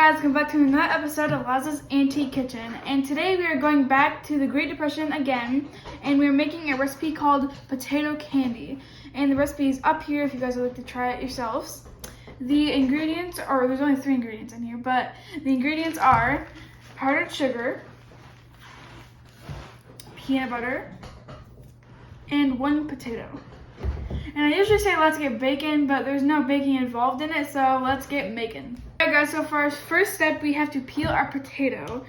guys, welcome back to another episode of Eliza's Antique Kitchen. And today we are going back to the Great Depression again, and we're making a recipe called potato candy. And the recipe is up here if you guys would like to try it yourselves. The ingredients are, there's only 3 ingredients in here, but the ingredients are powdered sugar, peanut butter, and 1 potato. And I usually say let's get bacon, but there's no baking involved in it, so let's get making. Alright guys, so for our first step, we have to peel our potato.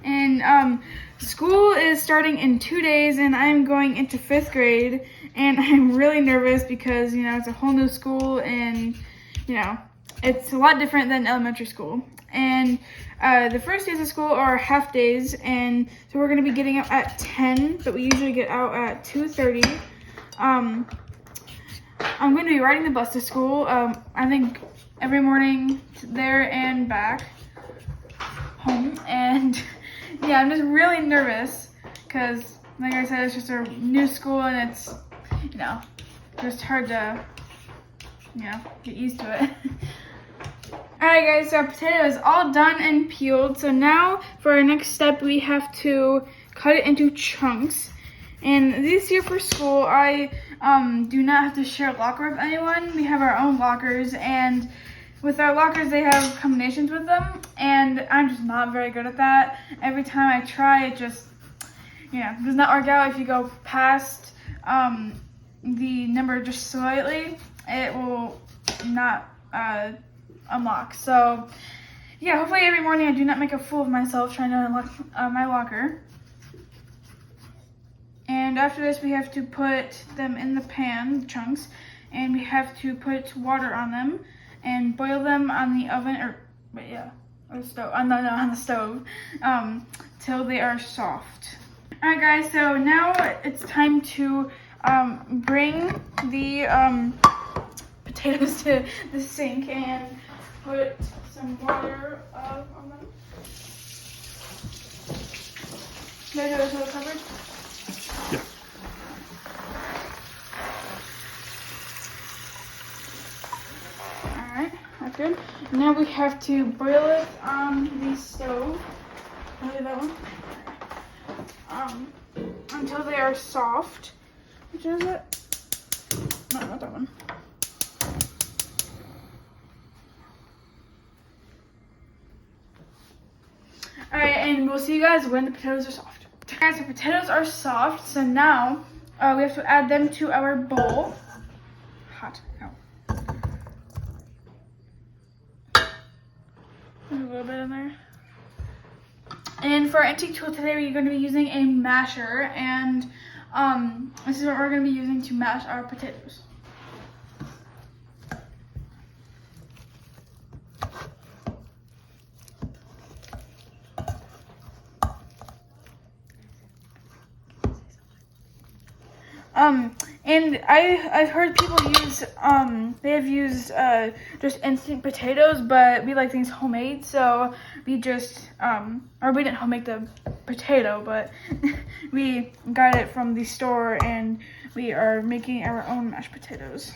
And school is starting in 2 days, and I'm going into 5th grade, and I'm really nervous because, you know, it's a whole new school, and, you know, it's a lot different than elementary school. And the first days of school are half days, and so we're going to be getting out at 10, but we usually get out at 2:30. I'm going to be riding the bus to school, I think every morning there and back home. And yeah, I'm just really nervous because, like I said, it's just a new school and it's, you know, just hard to, you know, get used to it. Alright guys, so our potato is all done and peeled. So now for our next step, we have to cut it into chunks. And this year for school, I do not have to share a locker with anyone. We have our own lockers, and with our lockers, they have combinations with them, and I'm just not very good at that. Every time I try, it just, you know, does not work out. If you go past the number just slightly, it will not unlock. So, yeah, hopefully every morning I do not make a fool of myself trying to unlock my locker. And after this, we have to put them in the pan, the chunks, and we have to put water on them and boil them on the oven, or the stove, on the stove, till they are soft. Alright guys, so now it's time to bring the potatoes to the sink and put some water on them. Did I do this all covered? Yeah. Alright, that's good. Now we have to boil it on the stove. I'll do that one. Until they are soft. Which is it? No, not that one. Alright, and we'll see you guys when the potatoes are soft. Guys, the potatoes are soft, so now we have to add them to our bowl. Hot. Ow. There's a little bit in there. And for our antique tool today, we're going to be using a masher, and this is what we're going to be using to mash our potatoes. And I've heard people use, they have used just instant potatoes, but we like things homemade, so we just, or we didn't homemade the potato, but we got it from the store, and we are making our own mashed potatoes.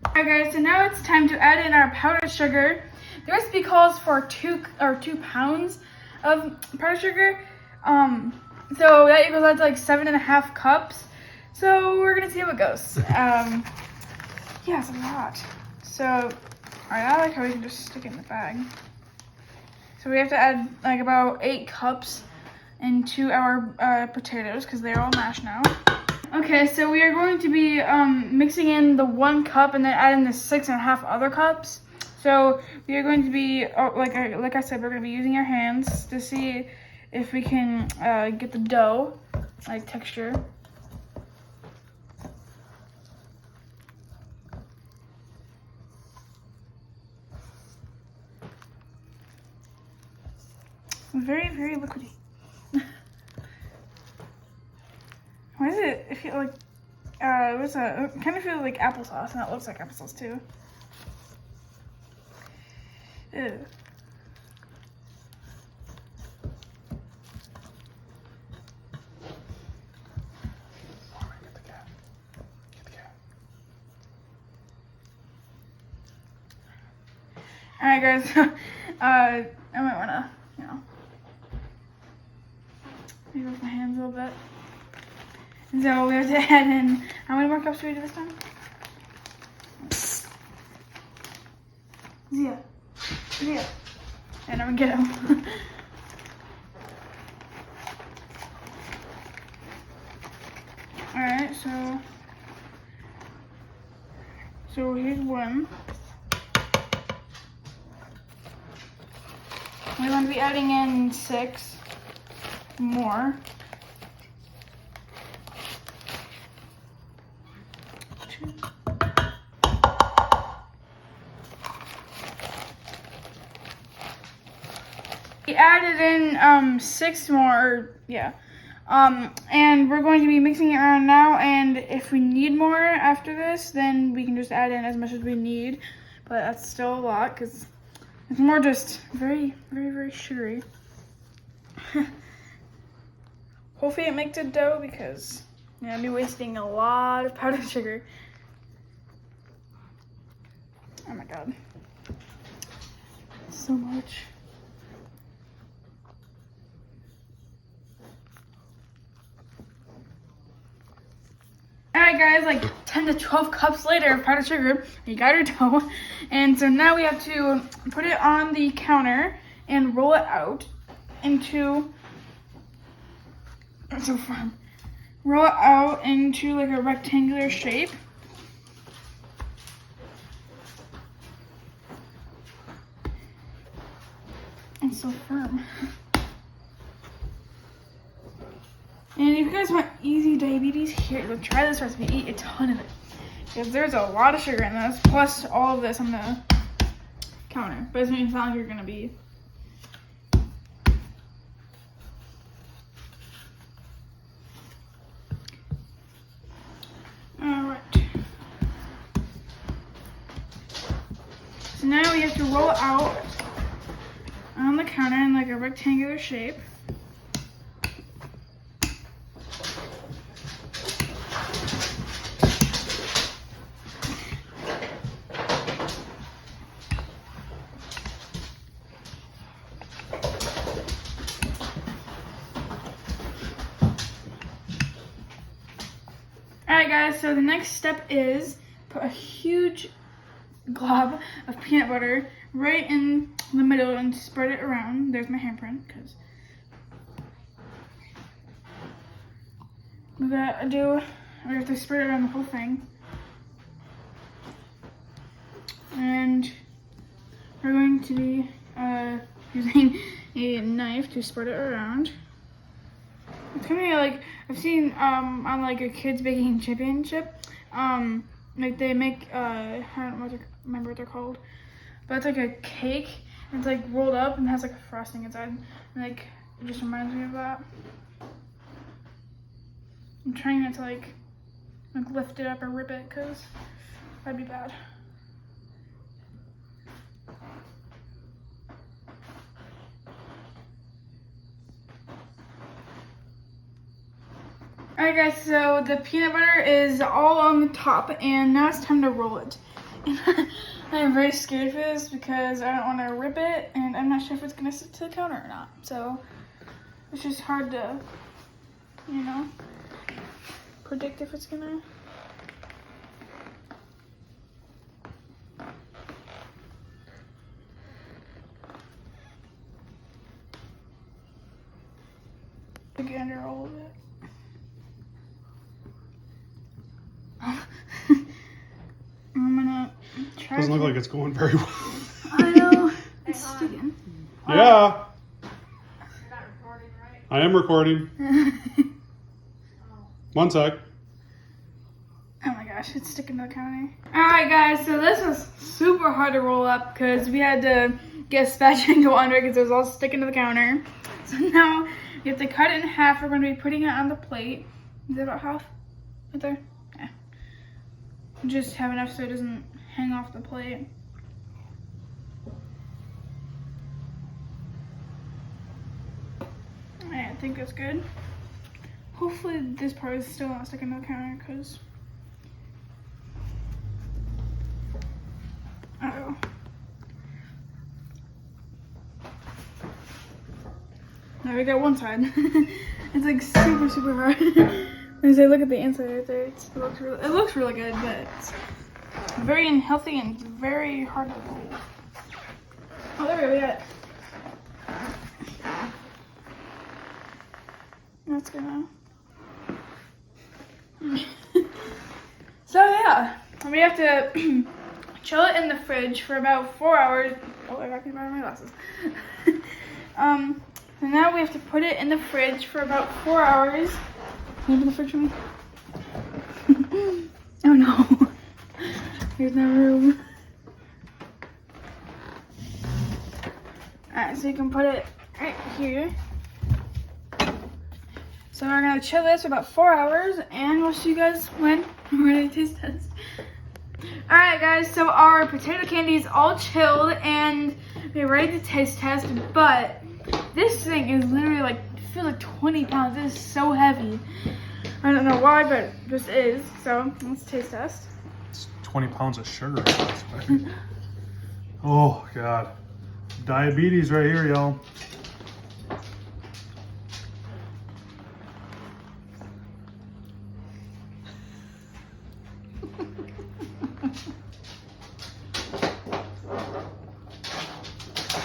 Alright guys, so now it's time to add in our powdered sugar. The recipe calls for 2 pounds of powdered sugar. So that equals out to like 7.5 cups. So we're gonna see how it goes. Yeah, it's a lot. So, alright, I like how we can just stick it in the bag. So we have to add like about 8 cups into our potatoes because they're all mashed now. Okay, so we are going to be mixing in the 1 cup and then adding the 6.5 other cups. So we are going to be, like I said, we're going to be using our hands to see if we can get the dough, like texture. Very, very liquidy. Why does it feel like, it kind of feels like applesauce, and it looks like applesauce too. Ew. Alright guys, I might wanna, maybe with my hands a little bit. And so we have to add in, how many more cups do we do this time? Zia. And I'm gonna get him. Alright, so here's one. We're going to be adding in 6 more. We added in 6 more, and we're going to be mixing it around now, and if we need more after this, then we can just add in as much as we need, but that's still a lot because it's more just very, very, very sugary. Hopefully it makes a dough because I'll be wasting a lot of powdered sugar. Oh my god. So much. Alright guys, like 10 to 12 cups later of powdered sugar, you got your dough. And so now we have to put it on the counter and roll it out into, roll it out into like a rectangular shape. It's so firm. And if you guys want easy diabetes, here, try this recipe. Eat a ton of it. Because there's a lot of sugar in this, plus all of this on the counter. But it's not like you're going to be. Alright. So now we have to roll it out on the counter in like a rectangular shape. Alright guys, so the next step is put a huge glob of peanut butter right in the middle and spread it around. There's my handprint, because we have to spread it around the whole thing. And we're going to be using a knife to spread it around. It's kind of like I've seen on like a kids baking championship, like they make I don't remember what they're called, but it's like a cake and it's like rolled up and has like a frosting inside, and like it just reminds me of that. I'm trying not to like lift it up or rip it because that'd be bad. Alright guys, so the peanut butter is all on the top and now it's time to roll it. I'm very scared for this because I don't want to rip it and I'm not sure if it's going to stick to the counter or not. So it's just hard to, predict if it's going to. Get under all of it. I'm gonna try. Doesn't look like it's going very well. I know. It's sticking. Yeah. You're not recording, right? I am recording. One sec. Oh my gosh, it's sticking to the counter. Alright guys, so this was super hard to roll up because we had to get a spatula and go under it because it was all sticking to the counter. So now you have to cut it in half. We're going to be putting it on the plate. Is it about half? Right there? Yeah. Just have enough so it doesn't hang off the plate. Alright, I think that's good. Hopefully this part is still not sticking to the counter because Now we got one side. It's like super, super hard. As I look at the inside right there, it looks really good, but it's very unhealthy and very hard to roll. Oh, there we go. We got it. That's gonna. So yeah, we have to chill it in the fridge for about 4 hours. Oh, I got to borrow my glasses. So now we have to put it in the fridge for about 4 hours. Can you open the fridge for me? Oh no, there's no room. Alright, so you can put it right here. So we're gonna chill this for about 4 hours, and we'll see you guys when we're ready to taste test. Alright guys, so our potato candy is all chilled and we're ready to taste test, but this thing is literally like, it feels like 20 pounds. It is so heavy. I don't know why, but it just is. So let's taste test. It's 20 pounds of sugar. Oh God. Diabetes right here, y'all.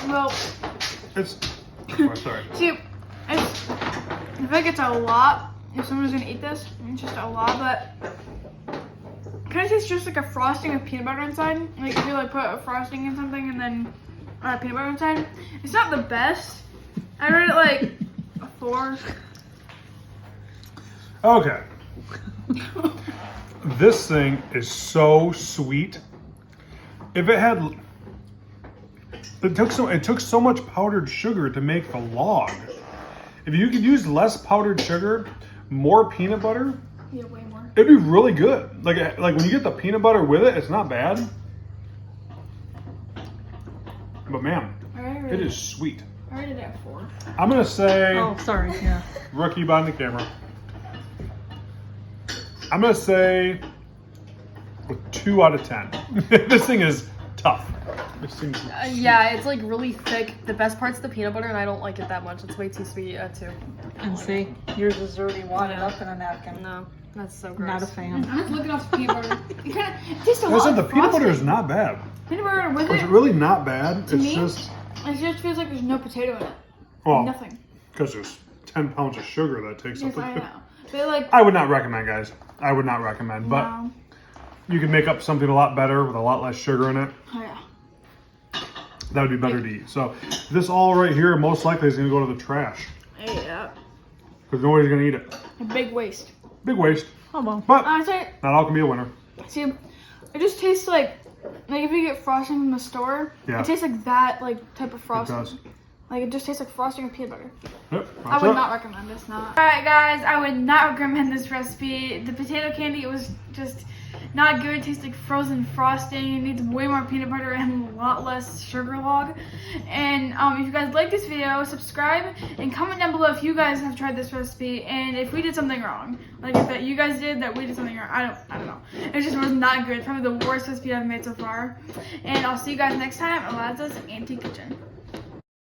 Well, It's, oh, sorry. see, I feel like it's a lot. If someone's gonna eat this, it's just a lot, but it kind of tastes just like a frosting with peanut butter inside. Like if you like put a frosting in something and then peanut butter inside. It's not the best. I rate it like a 4. Okay. This thing is so sweet. If it had, it took so much powdered sugar to make the log. If you could use less powdered sugar, more peanut butter, Yeah, way more. it'd be really good. Like when you get the peanut butter with it, it's not bad. But man, it is sweet. I rated it at 4. I'm gonna say, Oh, sorry. Yeah. rookie behind the camera. I'm gonna say a 2 out of 10. This thing is tough. This thing's Yeah, it's like really thick. The best part's the peanut butter, and I don't like it that much. It's way too sweet too. And see, yours is already wadded up in a napkin. No, that's so gross. Not a fan. I'm just looking off the peanut butter. It kind of tastes a I lot said the like peanut butter is frosting. not bad. Peanut butter with It's it. really not bad. To It's me, just, it just feels like there's no potato in it. well, Nothing. because there's 10 pounds of sugar that takes Yes, up. I know. But like, I would not recommend, guys. I would not recommend. But no. you can make up something a lot better with a lot less sugar in it. Oh yeah. That would be better to eat. So this all right here most likely is going to go to the trash Yeah. because nobody's going to eat it. A big waste. Big waste. Oh well. But Honestly, not all can be a winner. see, it just tastes like if you get frosting from the store, Yeah. it tastes like that type of It frosting. does. Like it just tastes like frosting with peanut butter. Yep, I that's would it. not recommend this. Not. All right, guys, I would not recommend this recipe. The potato candy was just not good. It tastes like frozen frosting. It needs way more peanut butter and a lot less sugar log. And if you guys like this video, subscribe and comment down below if you guys have tried this recipe and if we did something wrong. Like if that you guys did that we did something wrong. I don't know. It just was not good. Probably the worst recipe I've made so far. And I'll see you guys next time. Eliza's Antique Kitchen.